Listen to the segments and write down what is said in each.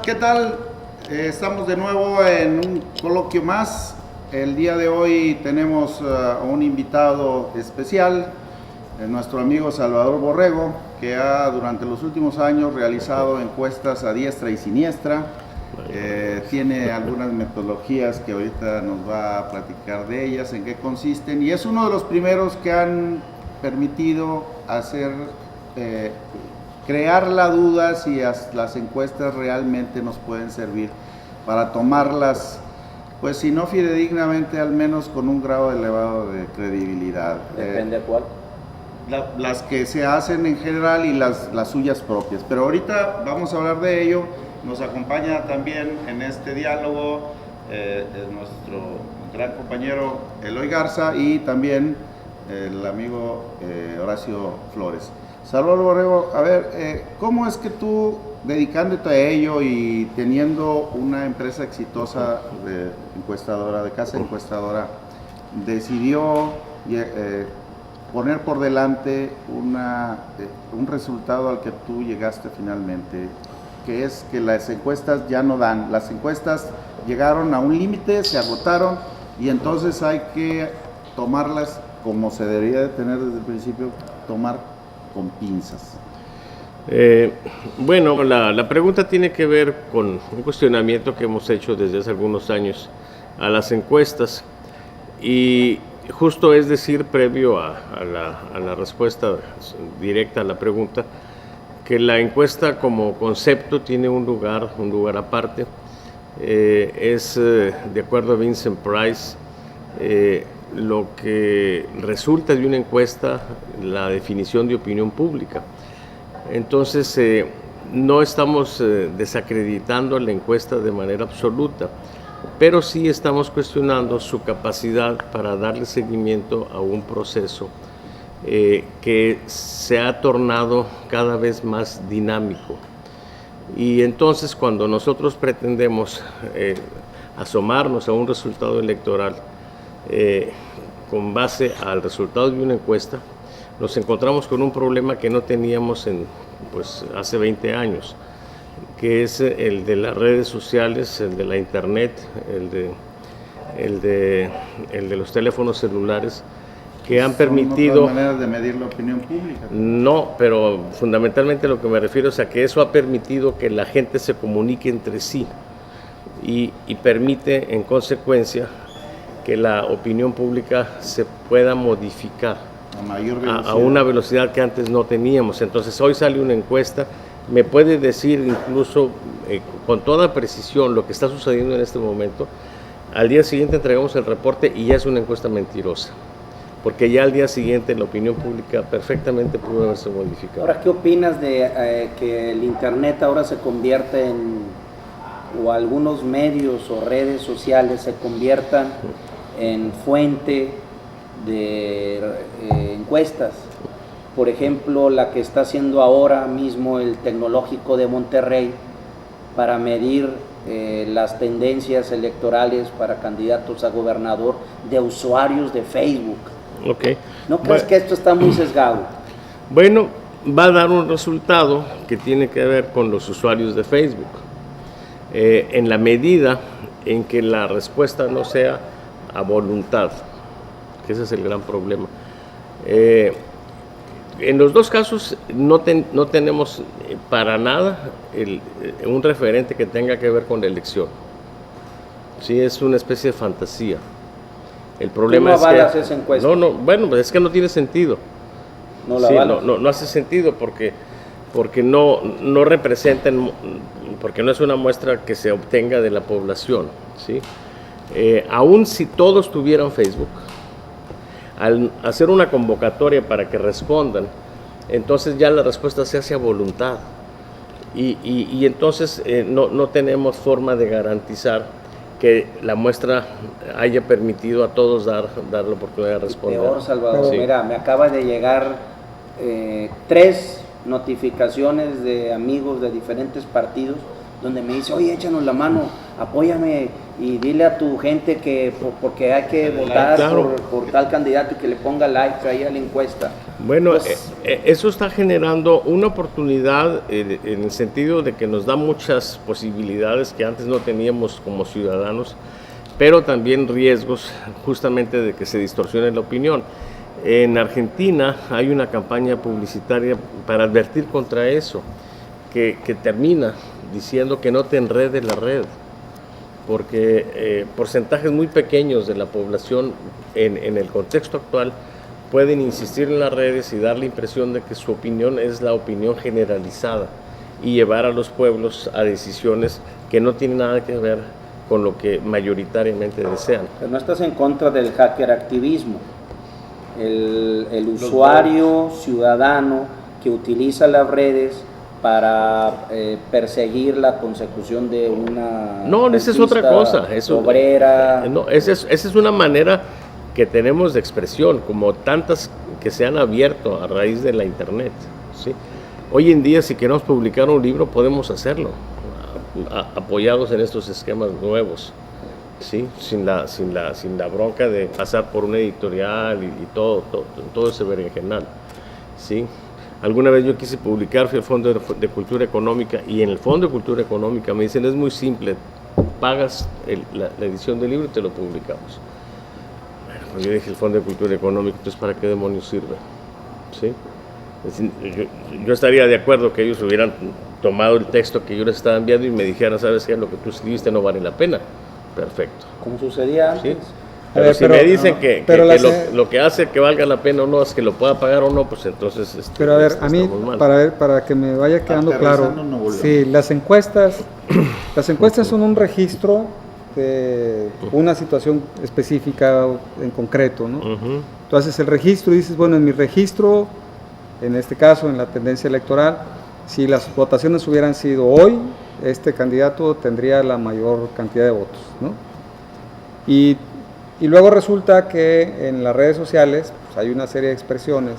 ¿qué tal? Estamos de nuevo en un coloquio más. El día de hoy tenemos a un invitado especial, nuestro amigo Salvador Borrego, que ha durante los últimos años realizado encuestas a diestra y siniestra. Tiene algunas metodologías que ahorita nos va a platicar de ellas, en qué consisten, y es uno de los primeros que han permitido hacer crear la duda si las encuestas realmente nos pueden servir para tomarlas, pues si no fidedignamente, al menos con un grado elevado de credibilidad. Depende de cuál. Las que se hacen en general y las suyas propias. Pero ahorita vamos a hablar de ello. Nos acompaña también en este diálogo nuestro gran compañero Eloy Garza y también el amigo Horacio Flores. Salvador Borrego, a ver, ¿cómo es que tú, dedicándote a ello y teniendo una empresa exitosa de encuestadora, de casa encuestadora, decidió poner por delante un resultado al que tú llegaste finalmente, que es que las encuestas ya no dan? Las encuestas llegaron a un límite, se agotaron y entonces hay que tomarlas como se debería de tener desde el principio, tomar con pinzas. Bueno, la pregunta tiene que ver con un cuestionamiento que hemos hecho desde hace algunos años a las encuestas, y justo es decir, previo a la respuesta directa a la pregunta, que la encuesta como concepto tiene un lugar aparte. De acuerdo a Vincent Price, lo que resulta de una encuesta, la definición de opinión pública. Entonces, no estamos desacreditando la encuesta de manera absoluta, pero sí estamos cuestionando su capacidad para darle seguimiento a un proceso que se ha tornado cada vez más dinámico. Y entonces, cuando nosotros pretendemos asomarnos a un resultado electoral con base al resultado de una encuesta, nos encontramos con un problema que no teníamos hace 20 años, que es el de las redes sociales, el de la internet, el de los teléfonos celulares, que han permitido... ¿Son otras maneras de medir la opinión pública? No, pero fundamentalmente lo que me refiero es a que eso ha permitido que la gente se comunique entre sí y permite, en consecuencia, que la opinión pública se pueda modificar a una velocidad que antes no teníamos. Entonces, hoy sale una encuesta, me puede decir incluso con toda precisión lo que está sucediendo en este momento. Al día siguiente entregamos el reporte y ya es una encuesta mentirosa, porque ya al día siguiente la opinión pública perfectamente pudo haberse modificado. Ahora, ¿qué opinas de que el Internet ahora se convierte o algunos medios o redes sociales se conviertan en fuente de encuestas? Por ejemplo, la que está haciendo ahora mismo el Tecnológico de Monterrey para medir las tendencias electorales para candidatos a gobernador de usuarios de Facebook. Okay. ¿No crees que esto está muy sesgado? Bueno, va a dar un resultado que tiene que ver con los usuarios de Facebook, en la medida en que la respuesta no sea a voluntad, que ese es el gran problema. En los dos casos no tenemos para nada un referente que tenga que ver con la elección. Sí, es una especie de fantasía. El problema ¿Cómo avalas esa encuesta? Bueno, es que no tiene sentido. No la avalas. No hace sentido porque no representan, porque no es una muestra que se obtenga de la población, ¿sí? Aún si todos tuvieran Facebook, al hacer una convocatoria para que respondan, entonces ya la respuesta se hace a voluntad y entonces no tenemos forma de garantizar que la muestra haya permitido a todos dar la oportunidad de responder. Peor, Salvador, sí. Mira, me acaba de llegar 3 notificaciones de amigos de diferentes partidos donde me dice, oye, échanos la mano, apóyame y dile a tu gente que porque hay que votar claro, por tal candidato y que le ponga like ahí a la encuesta. Bueno, Pues, eso está generando una oportunidad en el sentido de que nos da muchas posibilidades que antes no teníamos como ciudadanos, pero también riesgos justamente de que se distorsione la opinión. En Argentina hay una campaña publicitaria para advertir contra eso, que termina diciendo que no te enredes la red, porque porcentajes muy pequeños de la población en el contexto actual pueden insistir en las redes y dar la impresión de que su opinión es la opinión generalizada y llevar a los pueblos a decisiones que no tienen nada que ver con lo que mayoritariamente desean. Pero no estás en contra del hacker activismo, el usuario ciudadano que utiliza las redes para perseguir la consecución de una No, esa es otra cosa. obrera. No, esa es una manera que tenemos de expresión, como tantas que se han abierto a raíz de la internet, ¿sí? Hoy en día, si queremos publicar un libro, podemos hacerlo, apoyados en estos esquemas nuevos, ¿sí? Sin la bronca de pasar por una editorial y todo ese berenjenal, ¿sí? Alguna vez yo quise publicar, fui al Fondo de Cultura Económica, y en el Fondo de Cultura Económica me dicen, es muy simple, pagas la edición del libro y te lo publicamos. Yo dije, el Fondo de Cultura Económica, entonces ¿para qué demonios sirve? ¿Sí? Yo estaría de acuerdo que ellos hubieran tomado el texto que yo les estaba enviando y me dijeran, ¿sabes qué? Lo que tú escribiste no vale la pena. Perfecto. Como sucedía antes. ¿Sí? Pero si me dicen que lo que hace que valga la pena o no es que lo pueda pagar o no, pues entonces pero a ver, a mí, para que me vaya quedando claro, sí, las encuestas son un registro de una situación específica en concreto, ¿no? Uh-huh. Tú haces el registro y dices, bueno, en mi registro, en este caso, en la tendencia electoral, si las votaciones hubieran sido hoy, este candidato tendría la mayor cantidad de votos, ¿no? Y luego resulta que en las redes sociales pues, hay una serie de expresiones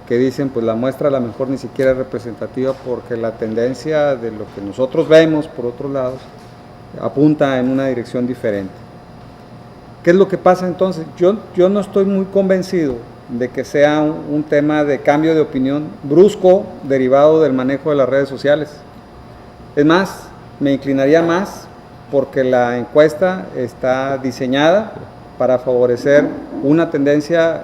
que dicen, pues la muestra a lo mejor ni siquiera es representativa porque la tendencia de lo que nosotros vemos por otros lados apunta en una dirección diferente. ¿Qué es lo que pasa entonces? Yo no estoy muy convencido de que sea un tema de cambio de opinión brusco derivado del manejo de las redes sociales. Es más, me inclinaría más porque la encuesta está diseñada para favorecer una tendencia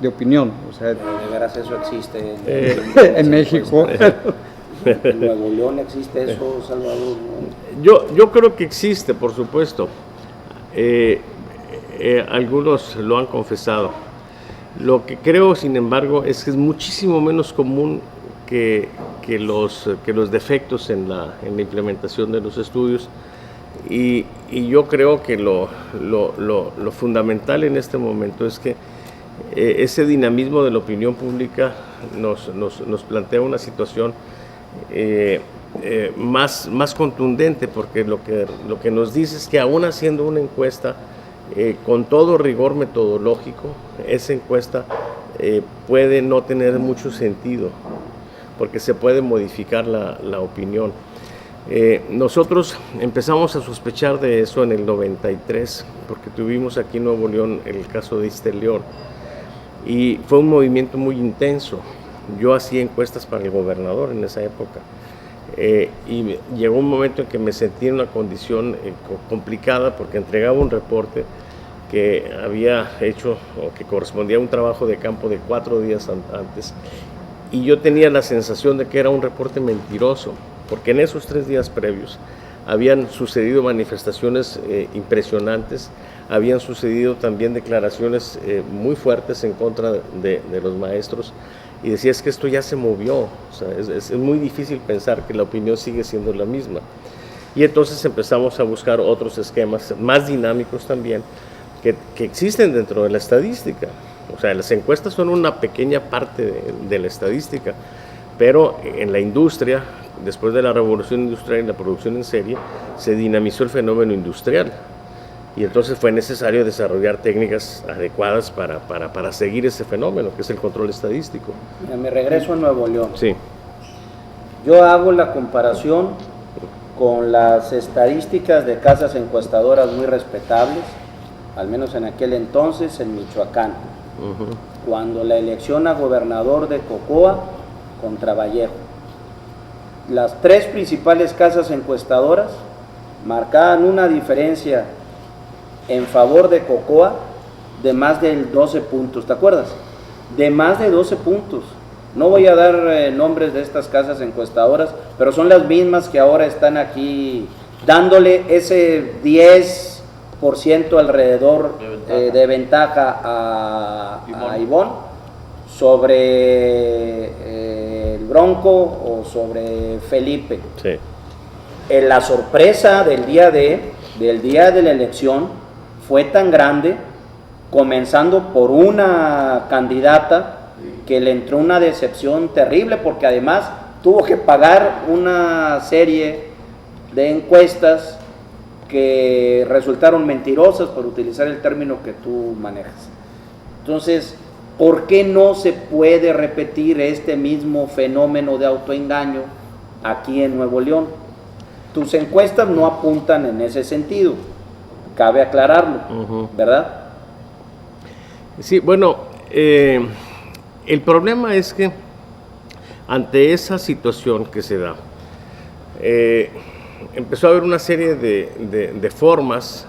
de opinión. O sea, de veras eso existe en México. En Nuevo León existe eso, Salvador. Yo creo que existe, por supuesto. Algunos lo han confesado. Lo que creo, sin embargo, es que es muchísimo menos común que los defectos en la implementación de los estudios. Y yo creo que lo fundamental en este momento es que ese dinamismo de la opinión pública nos plantea una situación más contundente, porque lo que nos dice es que aún haciendo una encuesta con todo rigor metodológico, esa encuesta puede no tener mucho sentido, porque se puede modificar la opinión. Nosotros empezamos a sospechar de eso en el 93, porque tuvimos aquí en Nuevo León el caso de Ixtel León, y fue un movimiento muy intenso. Yo hacía encuestas para el gobernador en esa época, y llegó un momento en que me sentí en una condición complicada, porque entregaba un reporte que había hecho o que correspondía a un trabajo de campo de 4 días antes, y yo tenía la sensación de que era un reporte mentiroso, porque en esos 3 días previos habían sucedido manifestaciones impresionantes, habían sucedido también declaraciones muy fuertes en contra de los maestros, y decía, es que esto ya se movió, o sea, es muy difícil pensar que la opinión sigue siendo la misma. Y entonces empezamos a buscar otros esquemas más dinámicos también, que existen dentro de la estadística. O sea, las encuestas son una pequeña parte de la estadística, pero en la industria, después de la revolución industrial y la producción en serie, se dinamizó el fenómeno industrial. Y entonces fue necesario desarrollar técnicas adecuadas para seguir ese fenómeno, que es el control estadístico. Mira, me regreso a Nuevo León. Sí. Yo hago la comparación con las estadísticas de casas encuestadoras muy respetables, al menos en aquel entonces en Michoacán, cuando la elección a gobernador de Cocoa contra Vallejo. Las tres principales casas encuestadoras marcaban una diferencia en favor de Cocoa de más de 12 puntos, ¿te acuerdas? De más de 12 puntos. No voy a dar nombres de estas casas encuestadoras, pero son las mismas que ahora están aquí dándole ese 10% alrededor de ventaja a Ivonne sobre el Bronco o sobre Felipe. Sí. La sorpresa del día de la elección fue tan grande, comenzando por una candidata que le entró una decepción terrible, porque además tuvo que pagar una serie de encuestas que resultaron mentirosas, por utilizar el término que tú manejas. Entonces, ¿por qué no se puede repetir este mismo fenómeno de autoengaño aquí en Nuevo León? Tus encuestas no apuntan en ese sentido, cabe aclararlo, ¿verdad? Sí, bueno, el problema es que ante esa situación que se da, empezó a haber una serie de formas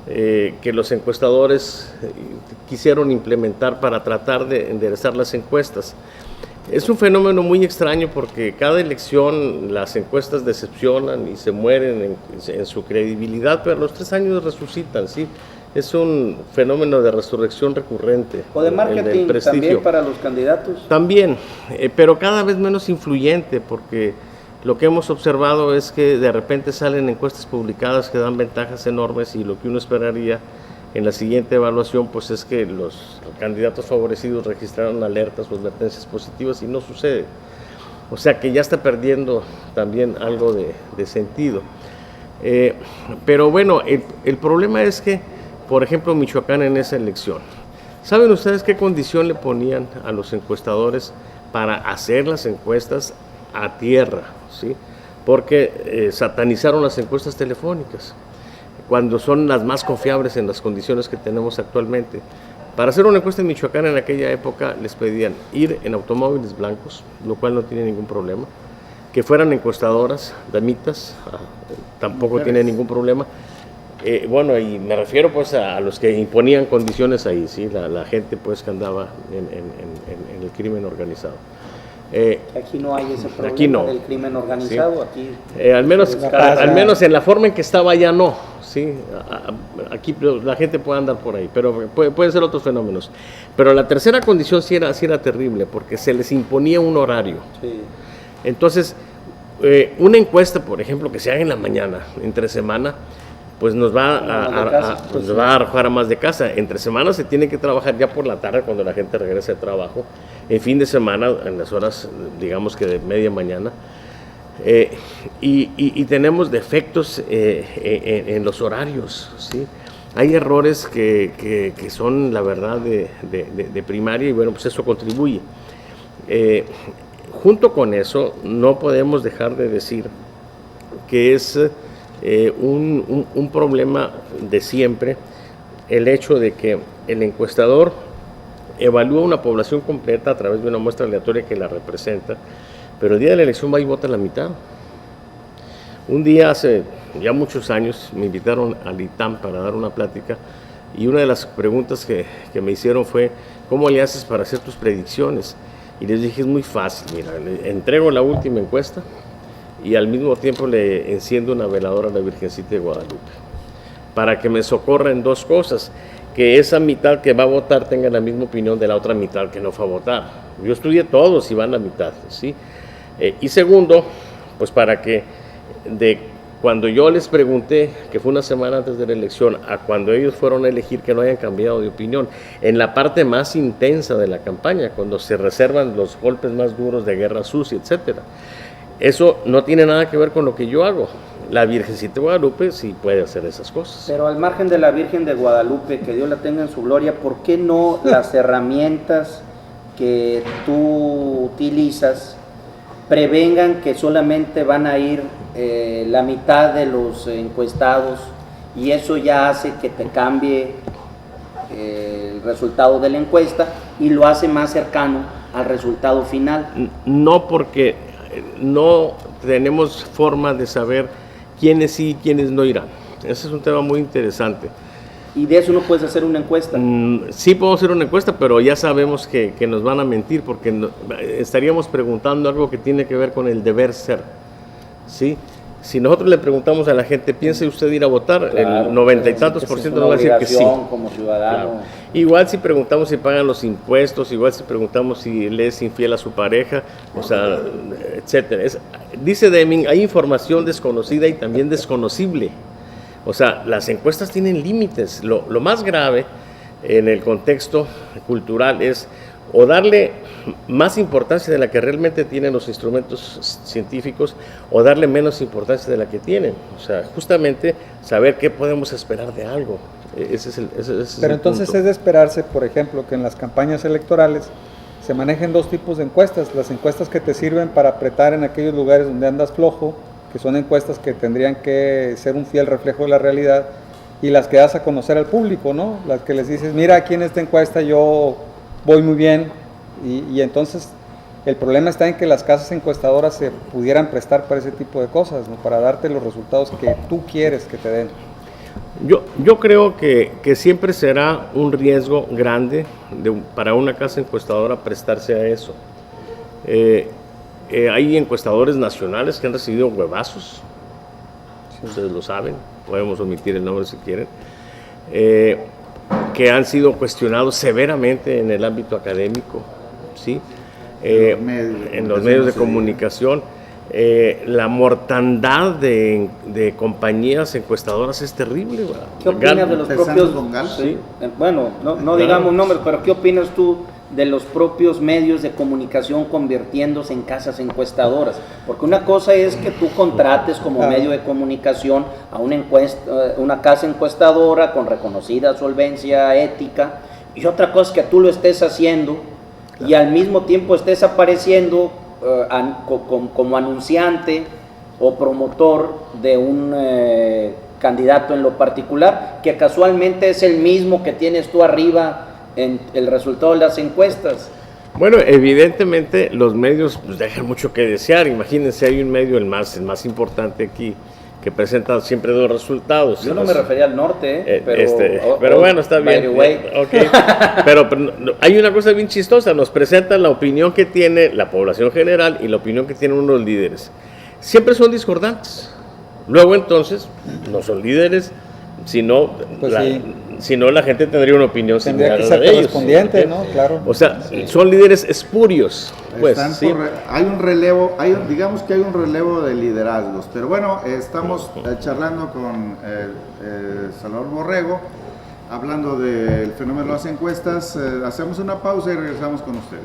que los encuestadores quisieron implementar para tratar de enderezar las encuestas. Es un fenómeno muy extraño porque cada elección las encuestas decepcionan y se mueren en su credibilidad, pero a los 3 años resucitan, ¿sí? Es un fenómeno de resurrección recurrente. O de marketing también para los candidatos. También, pero cada vez menos influyente, porque lo que hemos observado es que de repente salen encuestas publicadas que dan ventajas enormes, y lo que uno esperaría en la siguiente evaluación pues es que los candidatos favorecidos registraron alertas o advertencias positivas, y no sucede. O sea que ya está perdiendo también algo de sentido. Pero bueno, el problema es que, por ejemplo, Michoacán en esa elección, ¿saben ustedes qué condición le ponían a los encuestadores para hacer las encuestas a tierra? ¿Sí? Porque satanizaron las encuestas telefónicas, cuando son las más confiables en las condiciones que tenemos actualmente. Para hacer una encuesta en Michoacán en aquella época les pedían ir en automóviles blancos, lo cual no tiene ningún problema, que fueran encuestadoras, damitas, tampoco tiene ningún problema. Bueno, y me refiero pues a los que imponían condiciones ahí, ¿sí? La gente pues que andaba en el crimen organizado. Aquí no hay ese problema aquí no. del crimen organizado, sí. aquí al menos en la forma en que estaba ya no, ¿sí? Aquí la gente puede andar por ahí, pero pueden ser otros fenómenos. Pero la tercera condición sí era terrible, porque se les imponía un horario. Sí. Entonces, una encuesta, por ejemplo, que se haga en la mañana, entre semana, pues nos va a arrojar a más de casa. Entre semana se tiene que trabajar ya por la tarde, cuando la gente regresa de trabajo. En fin de semana, en las horas, digamos que de media mañana. Y tenemos defectos en los horarios, ¿sí? Hay errores que son, la verdad, de primaria, y bueno, pues eso contribuye. Junto con eso, no podemos dejar de decir que es un problema de siempre el hecho de que el encuestador evalúa una población completa a través de una muestra aleatoria que la representa, pero el día de la elección va y vota la mitad. Un día, hace ya muchos años, me invitaron al ITAM para dar una plática, y una de las preguntas que me hicieron fue: ¿cómo le haces para hacer tus predicciones? Y les dije: es muy fácil, mira, le entrego la última encuesta y al mismo tiempo le enciendo una veladora a la Virgencita de Guadalupe, para que me socorra en dos cosas: que esa mitad que va a votar tenga la misma opinión de la otra mitad que no fue a votar. Yo estudié todos y van la mitad, ¿sí? Y segundo, pues para que cuando yo les pregunté, que fue una semana antes de la elección, a cuando ellos fueron a elegir, que no hayan cambiado de opinión, en la parte más intensa de la campaña, cuando se reservan los golpes más duros de guerra sucia, etcétera. Eso no tiene nada que ver con lo que yo hago. La Virgencita de Guadalupe sí puede hacer esas cosas. Pero al margen de la Virgen de Guadalupe, que Dios la tenga en su gloria, ¿por qué no las herramientas que tú utilizas prevengan que solamente van a ir la mitad de los encuestados y eso ya hace que te cambie el resultado de la encuesta y lo hace más cercano al resultado final. No, porque no tenemos forma de saber quiénes sí y quiénes no irán. Ese es un tema muy interesante. Y de eso no puedes hacer una encuesta. Sí podemos hacer una encuesta, pero ya sabemos que nos van a mentir porque estaríamos preguntando algo que tiene que ver con el deber ser, ¿sí? Si nosotros le preguntamos a la gente, ¿piensa usted ir a votar? Claro, el 90 y tantos por ciento nos va a decir que sí. Como ciudadano. Claro. Igual si preguntamos si pagan los impuestos, igual si preguntamos si le es infiel a su pareja, o sea, etcétera. Dice Deming, hay información desconocida y también desconocible. O sea, las encuestas tienen límites. Lo más grave en el contexto cultural es o darle más importancia de la que realmente tienen los instrumentos científicos o darle menos importancia de la que tienen. O sea, justamente saber qué podemos esperar de algo. Ese es Pero el entonces punto. es de esperarse, por ejemplo, que en las campañas electorales se manejen dos tipos de encuestas. Las encuestas que te sirven para apretar en aquellos lugares donde andas flojo, que son encuestas que tendrían que ser un fiel reflejo de la realidad, y las que das a conocer al público, ¿no? Las que les dices, mira, aquí en esta encuesta yo voy muy bien, y entonces el problema está en que las casas encuestadoras se pudieran prestar para ese tipo de cosas, ¿no? Para darte los resultados que tú quieres que te den. Yo creo que siempre será un riesgo grande para una casa encuestadora prestarse a eso. Hay encuestadores nacionales que han recibido huevazos, ustedes lo saben, podemos omitir el nombre si quieren, que han sido cuestionados severamente en el ámbito académico, ¿sí? En los medios de comunicación. La mortandad de compañías encuestadoras es terrible. ¿Qué opinas de los propios? Sí. Bueno, no digamos nombres, pero ¿qué opinas tú de los propios medios de comunicación convirtiéndose en casas encuestadoras? Porque una cosa es que tú contrates como medio de comunicación a una casa encuestadora con reconocida solvencia ética, y otra cosa es que tú lo estés haciendo y al mismo tiempo estés apareciendo como anunciante o promotor de un candidato en lo particular, que casualmente es el mismo que tienes tú arriba en el resultado de las encuestas. Bueno, evidentemente los medios pues, dejan mucho que desear. Imagínense, hay un medio, el más importante aquí, que presenta siempre dos resultados. Yo no me refería al norte, pero bueno, está bien. Okay. Pero hay una cosa bien chistosa, nos presentan la opinión que tiene la población general y la opinión que tienen unos líderes. Siempre son discordantes. Luego entonces, no son líderes, sino Pues la gente tendría una opinión tendría similar que a ser la de ellos. correspondiente, ¿no? Claro. O sea, son líderes espurios. Pues, ¿sí? Hay un relevo, digamos que hay un relevo de liderazgos, pero bueno, estamos charlando con Salvador Borrego, hablando del fenómeno de las encuestas. Hacemos una pausa y regresamos con ustedes.